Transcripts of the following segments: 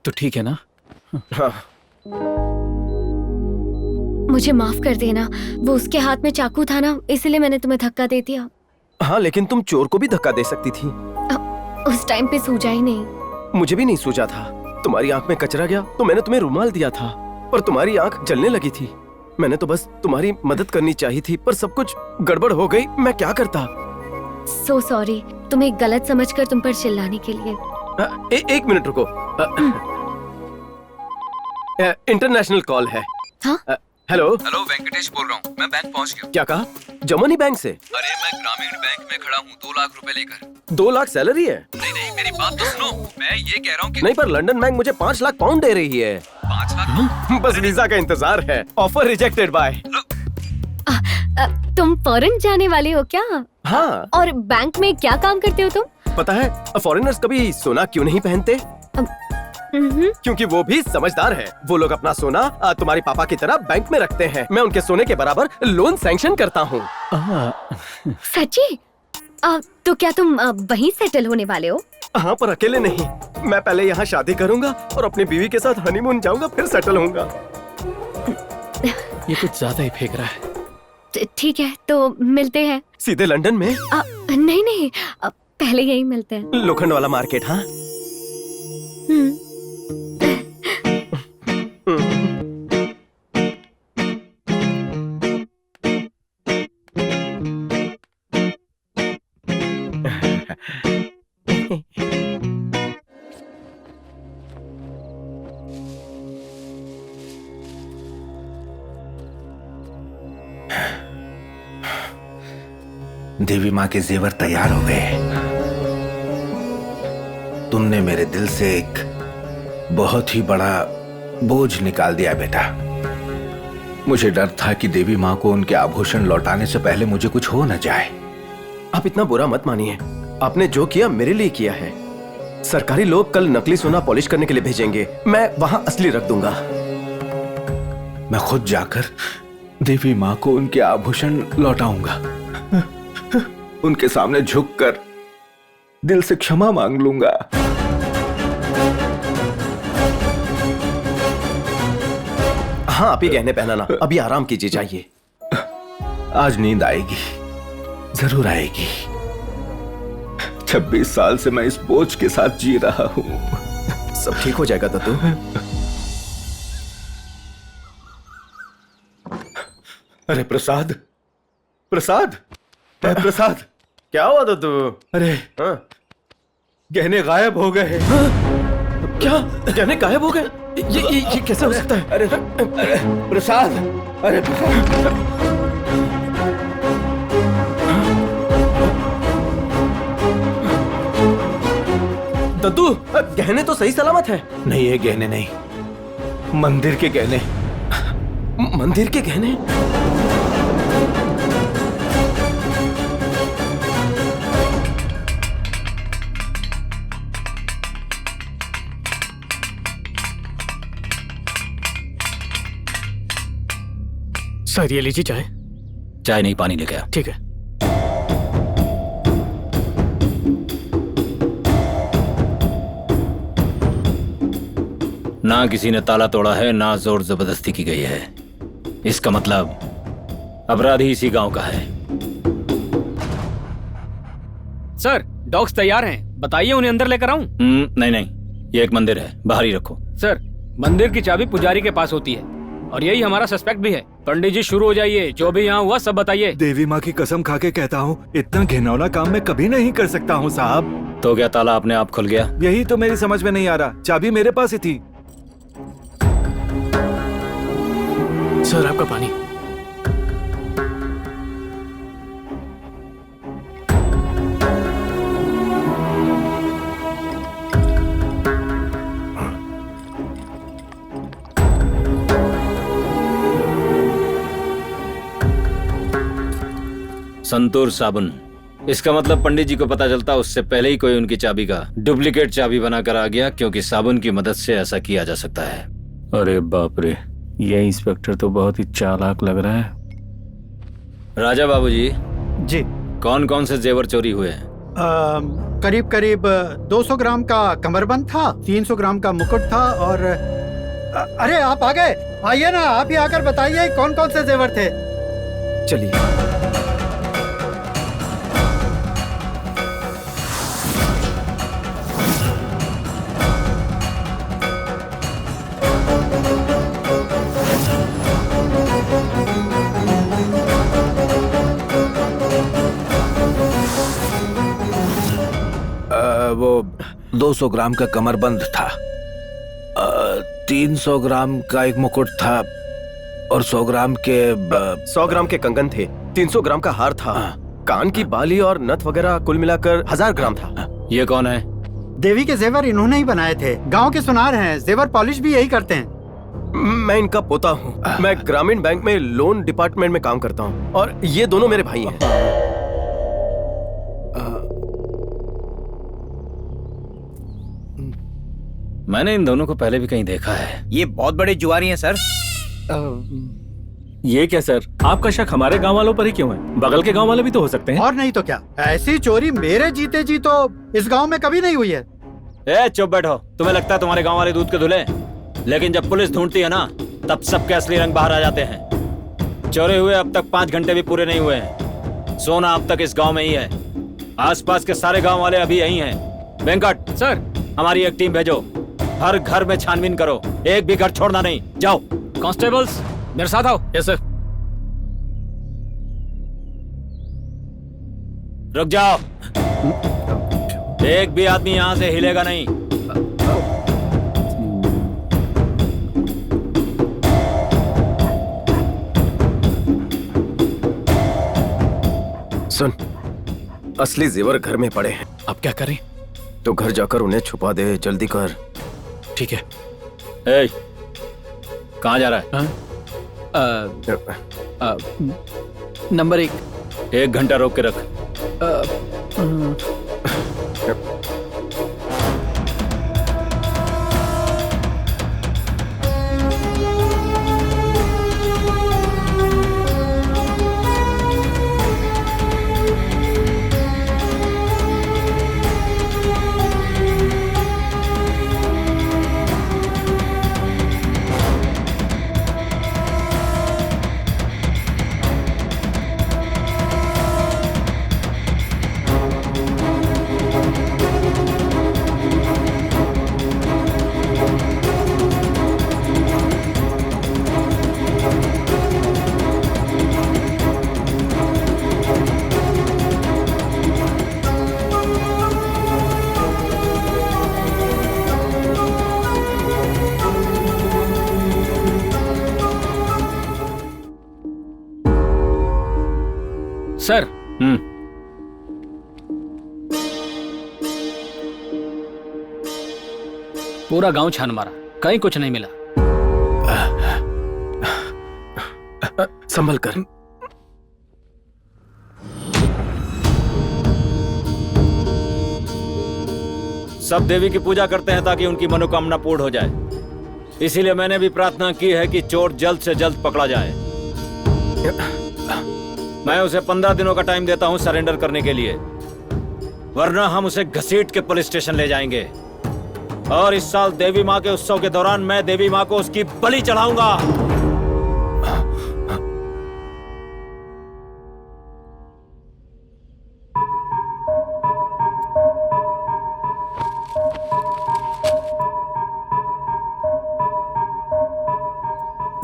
तो ठीक है ना? हाँ। मुझे माफ कर देना, वो उसके हाथ में चाकू था ना, इसलिए मैंने तुम्हें धक्का दे दिया। हाँ, लेकिन तुम चोर को भी धक्का दे सकती थी। उस टाइम पे सूझा ही नहीं। मुझे भी नहीं सूझा था। तुम्हारी आंख में कचरा गया तो मैंने तुम्हें रुमाल दिया था, पर तुम्हारी आंख जलने लगी थी। मैंने तो बस तुम्हारी मदद करनी चाहिए थी, पर सब कुछ गड़बड़ हो गई। मैं क्या करता? सो सॉरी, तुम्हें गलत समझकर तुम पर चिल्लाने के लिए। एक मिनट रुको। इंटरनेशनल कॉल है। हाँ? हेलो। हेलो, वेंकटेश बोल रहा हूँ। मैं बैंक पहुँच गया। क्या कहा? जमनी बैंक से? अरे मैं ग्रामीण बैंक में खड़ा हूँ 2 लाख रुपए लेकर। 2 लाख सैलरी है? नहीं, मेरी बात तो सुनो। मैं ये कह रहा हूँ कि नहीं, पर लंदन बैंक मुझे 5 लाख पाउंड दे रही है। 5 लाख? बस वीजा का इंतजार है। Offer rejected by. तुम फॉरेन जाने वाले हो क्या? हाँ। और बैंक में क्या काम करते हो तुम? पता है फॉरेनर्स कभी सोना क्यों नहीं पहनते? क्योंकि वो भी समझदार है। वो लोग अपना सोना तुम्हारे पापा की तरह बैंक में रखते हैं। मैं उनके सोने के बराबर लोन सैंक्शन करता हूँ। सच्ची? तो क्या तुम वहीं सेटल होने वाले हो? हाँ, पर अकेले नहीं। मैं पहले यहाँ शादी करूँगा और अपनी बीवी के साथ हनीमून जाऊँगा, फिर सेटल होऊंगा। ये कुछ ज्यादा ही फेंक रहा है। ठीक है, तो मिलते हैं। सीधे लंदन में? नहीं, पहले यही मिलते हैं। लोखंड वाला मार्केट। हाँ। देवी माँ के जेवर तैयार हो गए। तुमने मेरे दिल से एक बहुत ही बड़ा बोझ निकाल दिया बेटा। मुझे डर था कि देवी माँ को उनके आभूषण लौटाने से पहले मुझे कुछ हो न जाए। आप इतना बुरा मत मानिए। आपने जो किया मेरे लिए किया है। सरकारी लोग कल नकली सोना पॉलिश करने के लिए भेजेंगे। मैं वहां असली रख दूंगा। मैं खुद जाकर देवी माँ को उनके आभूषण लौटाऊंगा। उनके सामने झुककर दिल से क्षमा मांग लूंगा। हाँ, आप ही गहने पहनाना। अभी आराम कीजिए, जाइए। आज नींद आएगी, जरूर आएगी। 26 साल से मैं इस बोझ के साथ जी रहा हूं। सब ठीक हो जाएगा दत्तू। अरे प्रसाद, प्रसाद, प्रसाद, क्या हुआ दत्तू? अरे हाँ? गहने गायब हो गए। क्या गहने गायब हो गए? ये कैसे हो सकता है? अरे प्रसाद, अरे प्रसाद। दद्दू, गहने तो सही सलामत है। नहीं, ये गहने नहीं, मंदिर के गहने। मंदिर के गहने? सर ये लीजिए चाय। चाय नहीं, पानी लेके आ। ठीक है। ना किसी ने ताला तोड़ा है, ना जोर जबरदस्ती की गई है। इसका मतलब अपराधी इसी गांव का है। सर डॉग्स तैयार हैं, बताइए उन्हें अंदर लेकर आऊं? नहीं, ये एक मंदिर है, बाहर ही रखो। सर मंदिर की चाबी पुजारी के पास होती है और यही हमारा सस्पेक्ट भी है। पंडित जी शुरू हो जाइए, जो भी यहाँ हुआ सब बताइए। देवी माँ की कसम खा के कहता हूँ, इतना घिनौना काम मैं कभी नहीं कर सकता हूँ साहब। तो क्या ताला अपने आप खुल गया? यही तो मेरी समझ में नहीं आ रहा। चाबी मेरे पास ही थी। सर आपका पानी। संतूर साबुन। इसका मतलब पंडित जी को पता चलता उससे पहले ही कोई उनकी चाबी का डुप्लीकेट चाबी बनाकर आ गया, क्योंकि साबुन की मदद से ऐसा किया जा सकता है। अरे बाप रे, ये इंस्पेक्टर तो बहुत ही चालाक लग रहा है। राजा बाबूजी जी। कौन कौन से जेवर चोरी हुए हैं? करीब करीब 200 ग्राम का कमरबंद था, 300 ग्राम का मुकुट था और अरे आप आ गए, आइए ना, आप ही आकर बताइए कौन कौन से जेवर थे। चलिए। वो 200 ग्राम का कमरबंद था, 300 ग्राम का एक मुकुट था और 100 ग्राम के 100 ग्राम के कंगन थे, 300 ग्राम का हार था, कान की बाली और नथ वगैरह कुल मिलाकर 1000 ग्राम था। ये कौन है? देवी के जेवर इन्होंने ही बनाए थे, गांव के सुनार हैं, जेवर पॉलिश भी यही करते हैं। मैं इनका पोता हूँ, मैं ग्रामीण बैंक में लोन डिपार्टमेंट में काम करता हूँ और ये दोनों मेरे भाई हैं। मैंने इन दोनों को पहले भी कहीं देखा है। ये बहुत बड़े जुआरी हैं सर। ये क्या सर, आपका शक हमारे गांव वालों पर ही क्यों है? बगल के गांव वाले भी तो हो सकते हैं। और नहीं तो क्या, ऐसी चोरी मेरे जीते जी तो इस गांव में कभी नहीं हुई है। ए चुप बैठो, तुम्हें लगता है तुम्हारे गांव वाले दूध के धुले? लेकिन जब पुलिस ढूंढती है ना, तब सबके असली रंग बाहर आ जाते हैं। चोरी हुए अब तक 5 घंटे भी पूरे नहीं हुए हैं। सोना अब तक इस गांव में ही है, आसपास के सारे गांव वाले अभी यही हैं। वेंकट सर, हमारी एक टीम भेजो, हर घर में छानबीन करो, एक भी घर छोड़ना नहीं। जाओ। कांस्टेबल्स मेरे साथ आओ। Yes sir. रुक जाओ, एक भी आदमी यहाँ से हिलेगा नहीं। सुन, असली जेवर घर में पड़े हैं। अब क्या करें? तो घर जाकर उन्हें छुपा दे, जल्दी कर। ठीक है। ए, कहाँ जा रहा है? नंबर 1। 1 घंटा रोक के रख। सर, पूरा गांव छान मारा, कहीं कुछ नहीं मिला। संभल कर। सब देवी की पूजा करते हैं ताकि उनकी मनोकामना पूर्ण हो जाए। इसीलिए मैंने भी प्रार्थना की है कि चोर जल्द से जल्द पकड़ा जाए। मैं उसे 15 दिनों का टाइम देता हूं सरेंडर करने के लिए, वरना हम उसे घसीट के पुलिस स्टेशन ले जाएंगे। और इस साल देवी माँ के उत्सव के दौरान मैं देवी माँ को उसकी बलि चढ़ाऊंगा।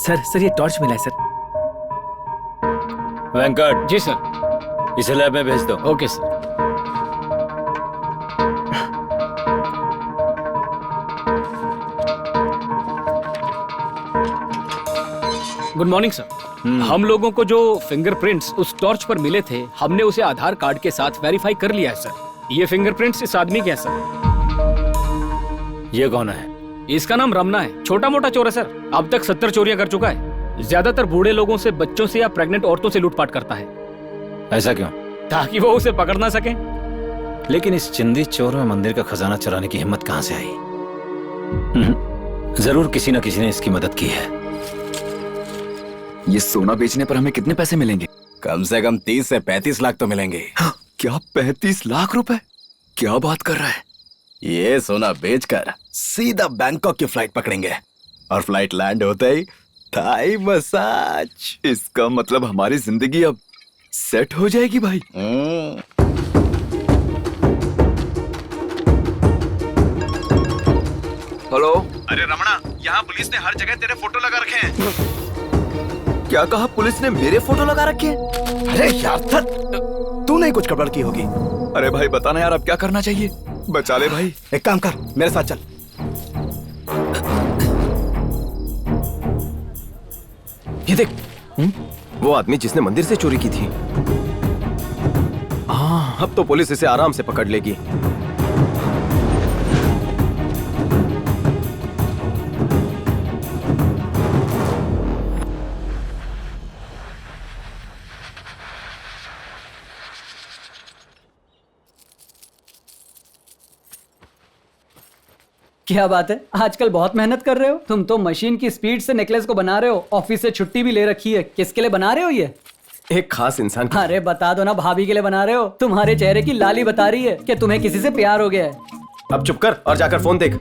सर ये टॉर्च मिला है सर। वेंकट। जी सर। इसे लैब में भेज दो। Okay sir. Good morning sir. हम लोगों को जो फिंगरप्रिंट्स उस टॉर्च पर मिले थे, हमने उसे आधार कार्ड के साथ वेरीफाई कर लिया है सर। ये फिंगरप्रिंट्स इस आदमी के हैं सर। ये कौन है? इसका नाम रमना है, छोटा मोटा चोर है सर। अब तक 70 चोरियां कर चुका है। ज्यादातर बूढ़े लोगों से, बच्चों से या प्रेग्नेंट औरतों से लूटपाट करता है। ऐसा क्यों? ताकि वो उसे पकड़ ना सके। लेकिन इस चिंदी चोर में मंदिर का खजाना चुराने की हिम्मत कहां से आई? जरूर किसी न किसी ने इसकी मदद की है। ये सोना बेचने पर हमें कितने पैसे मिलेंगे? कम से कम 30 से 35 लाख तो मिलेंगे। क्या 35 लाख रुपए? क्या बात कर रहा है? ये सोना बेचकर सीधा बैंकॉक की फ्लाइट पकड़ेंगे और फ्लाइट लैंड होते ही थाई मसाज। इसका मतलब हमारी जिंदगी अब सेट हो जाएगी भाई। हेलो। अरे रमणा, यहाँ पुलिस ने हर जगह तेरे फोटो लगा रखे हैं। क्या कहा? पुलिस ने मेरे फोटो लगा रखे हैं? अरे यार तूने कुछ गड़बड़ की होगी। अरे भाई बताना यार, अब क्या करना चाहिए? बचा ले भाई। एक काम कर, मेरे साथ चल। ये देख, वो आदमी जिसने मंदिर से चोरी की थी। हाँ, अब तो पुलिस इसे आराम से पकड़ लेगी। क्या बात है, आजकल बहुत मेहनत कर रहे हो। तुम तो मशीन की स्पीड से नेकलेस को बना रहे हो। ऑफिस से छुट्टी भी ले रखी है। किसके लिए बना रहे हो ये? एक खास इंसान की। अरे बता दो ना, भाभी के लिए बना रहे हो। तुम्हारे चेहरे की लाली बता रही है कि तुम्हें किसी से प्यार हो गया है। अब चुप कर और जाकर फोन देख।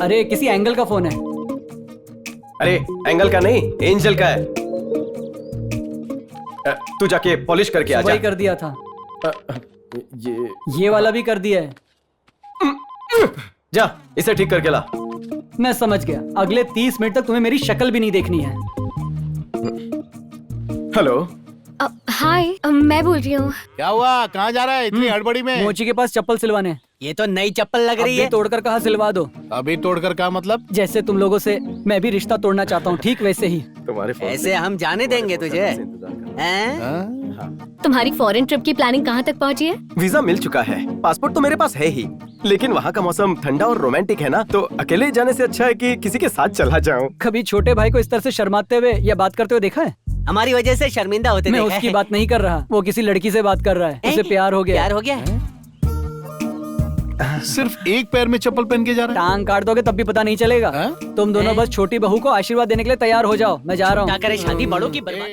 अरे किसी एंगल का फोन है। अरे एंगल का नहीं, एंजल का है। तू जाके पॉलिश करके आ जा। वही कर दिया था। ये वाला भी कर दिया है। जा इसे ठीक करके ला। मैं समझ गया, अगले 30 मिनट तक तुम्हें मेरी शक्ल भी नहीं देखनी है। हेलो। हाय, मैं बोल रही हूँ। क्या हुआ? कहाँ जा रहा है इतनी हड़बड़ी में? मोची के पास चप्पल सिलवाने। ये तो नई चप्पल लग रही है। तोड़कर कहाँ सिलवा दो। अभी तोड़कर का मतलब? जैसे तुम लोगों से मैं भी रिश्ता तोड़ना चाहता हूँ, ठीक वैसे ही। तुम्हारे ऐसे हम जाने देंगे तुझे? तुम्हारी फॉरेन ट्रिप की प्लानिंग कहाँ तक पहुँची है? वीजा मिल चुका है, पासपोर्ट तो मेरे पास है ही, लेकिन वहाँ का मौसम ठंडा और रोमांटिक है ना, तो अकेले जाने से अच्छा है कि किसी के साथ चला जाऊँ। कभी छोटे भाई को इस तरह से शर्माते हुए या बात करते हुए देखा है? हमारी वजह से शर्मिंदा होते मैं देखा उसकी है। बात नहीं कर रहा, वो किसी लड़की से बात कर रहा है। उसे प्यार हो गया। प्यार हो गया है? सिर्फ एक पैर में चप्पल पहन के जा रहा है? टांग काट दोगे तब भी पता नहीं चलेगा। तुम दोनों बस छोटी बहू को आशीर्वाद देने के लिए तैयार हो जाओ। मैं जा रहा हूँ। क्या करे, शादी बड़ों की बर्बादी।